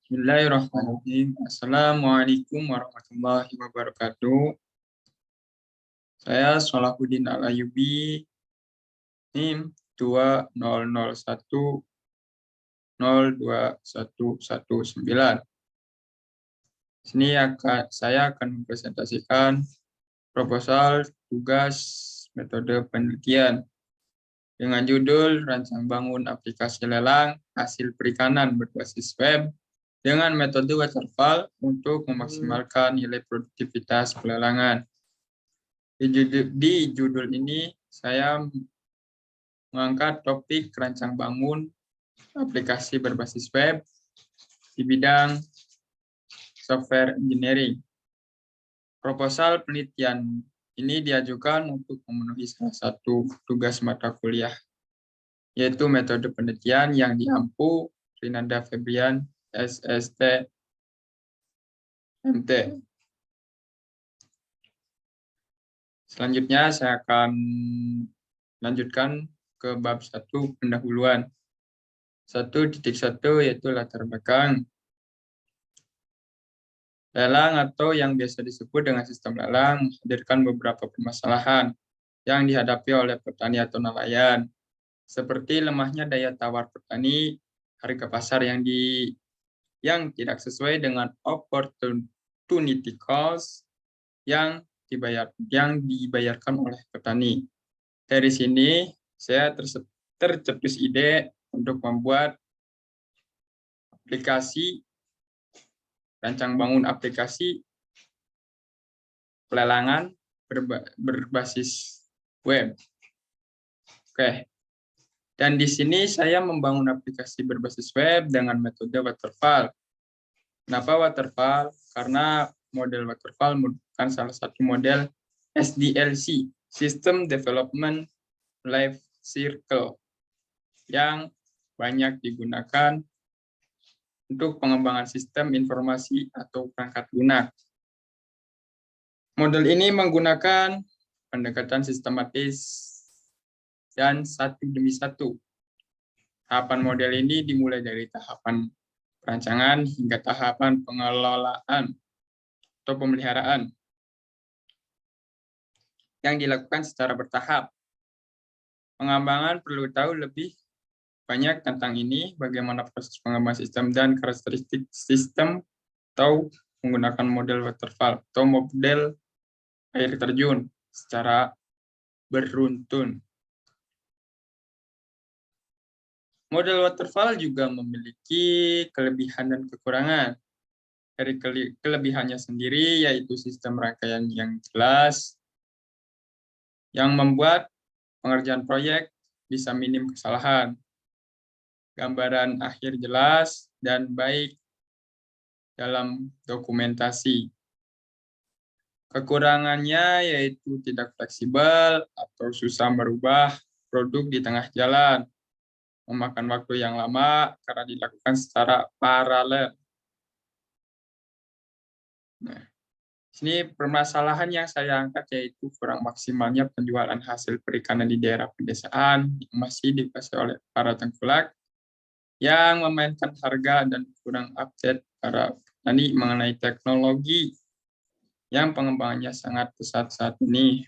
Bismillahirrahmanirrahim. Assalamualaikum warahmatullahi wabarakatuh. Saya Sholahuddin Al-Ayubi, NIM 2011102119. Sini saya akan mempresentasikan proposal tugas metode penelitian dengan judul Rancang Bangun Aplikasi Lelang Hasil Perikanan berbasis web dengan metode waterfall untuk memaksimalkan nilai produktivitas pelelangan. Di judul ini saya mengangkat topik rancang bangun aplikasi berbasis web di bidang software engineering. Proposal penelitian ini diajukan untuk memenuhi salah satu tugas mata kuliah, yaitu metode penelitian yang diampu Rinanda Febrian, SST, MT. Selanjutnya saya akan lanjutkan ke bab 1 pendahuluan. 1.1 yaitu latar belakang. Lelang atau yang biasa disebut dengan sistem lelang menghadirkan beberapa permasalahan yang dihadapi oleh petani atau nelayan, seperti lemahnya daya tawar petani, harga pasar yang tidak sesuai dengan opportunity cost yang dibayarkan oleh petani. Dari sini saya tercetus ide untuk membuat aplikasi rancang bangun aplikasi pelelangan berbasis web. Oke. Dan di sini saya membangun aplikasi berbasis web dengan metode waterfall. Kenapa waterfall? Karena model waterfall merupakan salah satu model SDLC, System Development Life Cycle, yang banyak digunakan untuk pengembangan sistem informasi atau perangkat lunak. Model ini menggunakan pendekatan sistematis dan satu demi satu. Tahapan model ini dimulai dari tahapan perancangan hingga tahapan pengelolaan atau pemeliharaan yang dilakukan secara bertahap. Pengembangan perlu tahu lebih banyak tentang ini, bagaimana proses pengembangan sistem dan karakteristik sistem, atau menggunakan model waterfall atau model air terjun secara beruntun. Model waterfall juga memiliki kelebihan dan kekurangan. Dari kelebihannya sendiri yaitu sistem rangkaian yang jelas, yang membuat pengerjaan proyek bisa minim kesalahan. Gambaran akhir jelas dan baik dalam dokumentasi. Kekurangannya yaitu tidak fleksibel atau susah merubah produk di tengah jalan, memakan waktu yang lama karena dilakukan secara paralel. Nah, sini permasalahan yang saya angkat yaitu kurang maksimalnya penjualan hasil perikanan di daerah pedesaan yang masih dikuasai oleh para tengkulak yang memainkan harga dan kurang update para petani mengenai teknologi yang pengembangannya sangat pesat saat ini.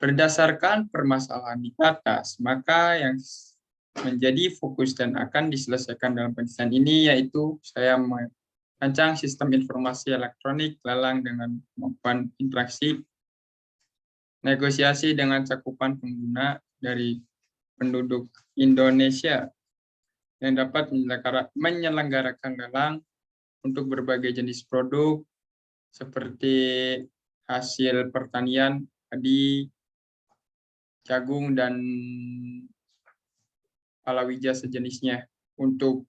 Berdasarkan permasalahan di atas, maka yang menjadi fokus dan akan diselesaikan dalam penelitian ini yaitu saya merancang sistem informasi elektronik lelang dengan kemampuan interaksi, negosiasi dengan cakupan pengguna dari penduduk Indonesia yang dapat menyelenggarakan lelang untuk berbagai jenis produk seperti hasil pertanian, padi, jagung, dan palawija sejenisnya. Untuk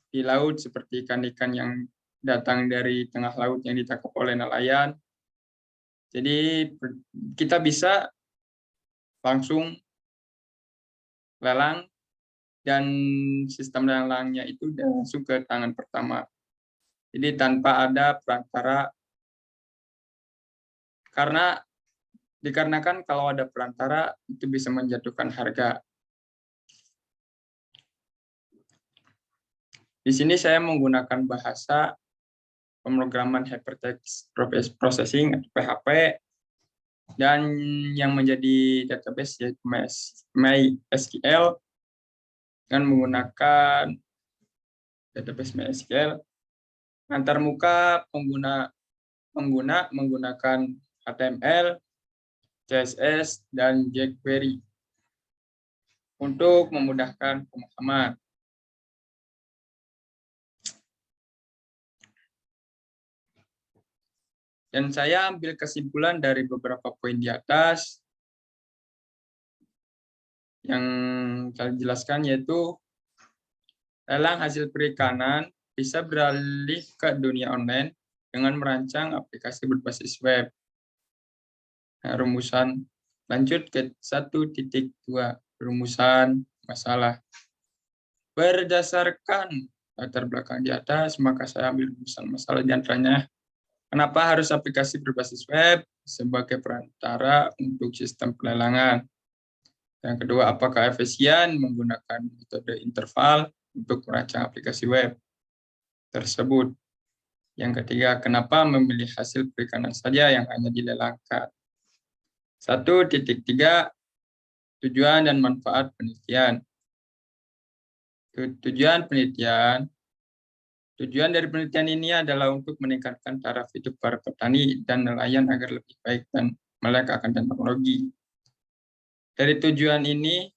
di laut seperti ikan-ikan yang datang dari tengah laut yang ditangkap oleh nelayan. Jadi kita bisa langsung lelang dan sistem lelangnya itu langsung ke tangan pertama. Jadi tanpa ada perantara, dikarenakan kalau ada perantara itu bisa menjatuhkan harga. Di sini saya menggunakan bahasa pemrograman Hypertext Processing atau PHP, dan yang menjadi database yaitu MySQL dengan menggunakan database MySQL. Antarmuka pengguna menggunakan HTML, CSS, dan jQuery untuk memudahkan pemahaman. Dan saya ambil kesimpulan dari beberapa poin di atas yang saya jelaskan, yaitu lelang hasil perikanan bisa beralih ke dunia online dengan merancang aplikasi berbasis web. Nah, rumusan lanjut ke 1.2, rumusan masalah. Berdasarkan latar belakang di atas, maka saya ambil rumusan masalah di antaranya. Kenapa harus aplikasi berbasis web sebagai perantara untuk sistem pelelangan? Yang kedua, apakah efisien menggunakan metode interval untuk merancang aplikasi web tersebut? Yang ketiga, kenapa memilih hasil perikanan saja yang hanya dilelangkan? 1.3, tujuan dan manfaat penelitian. Tujuan dari penelitian ini adalah untuk meningkatkan taraf hidup para petani dan nelayan agar lebih baik dan melek akan teknologi. Dari tujuan ini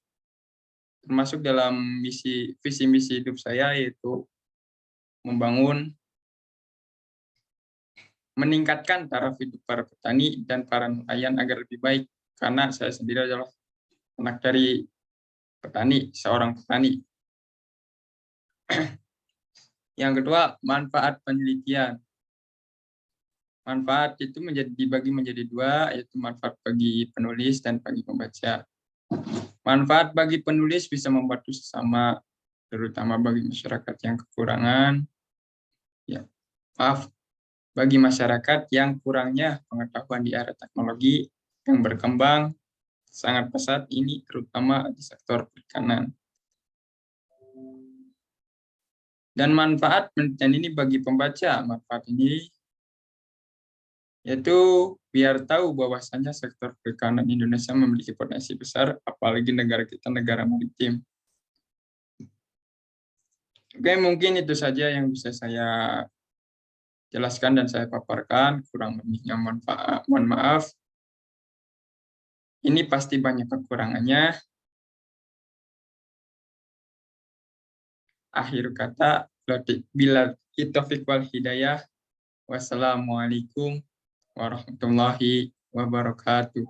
termasuk dalam visi misi hidup saya, yaitu meningkatkan taraf hidup para petani dan para nelayan agar lebih baik, karena saya sendiri adalah anak dari petani, seorang petani. Yang kedua, manfaat penelitian. Manfaat itu dibagi menjadi dua, yaitu manfaat bagi penulis dan bagi pembaca. Manfaat bagi penulis bisa membantu sesama, terutama bagi masyarakat yang bagi masyarakat yang kurangnya pengetahuan di area teknologi yang berkembang sangat pesat ini, terutama di sektor perikanan. Dan manfaat penelitian ini bagi pembaca, manfaat ini yaitu biar tahu bahwasannya sektor perikanan Indonesia memiliki potensi besar, apalagi negara kita negara maritim. Oke, mungkin itu saja yang bisa saya jelaskan dan saya paparkan. Kurang lebihnya mohon maaf. Ini pasti banyak kekurangannya. Akhir kata, bila taufiq wal hidayah. Wassalamualaikum warahmatullahi wabarakatuh.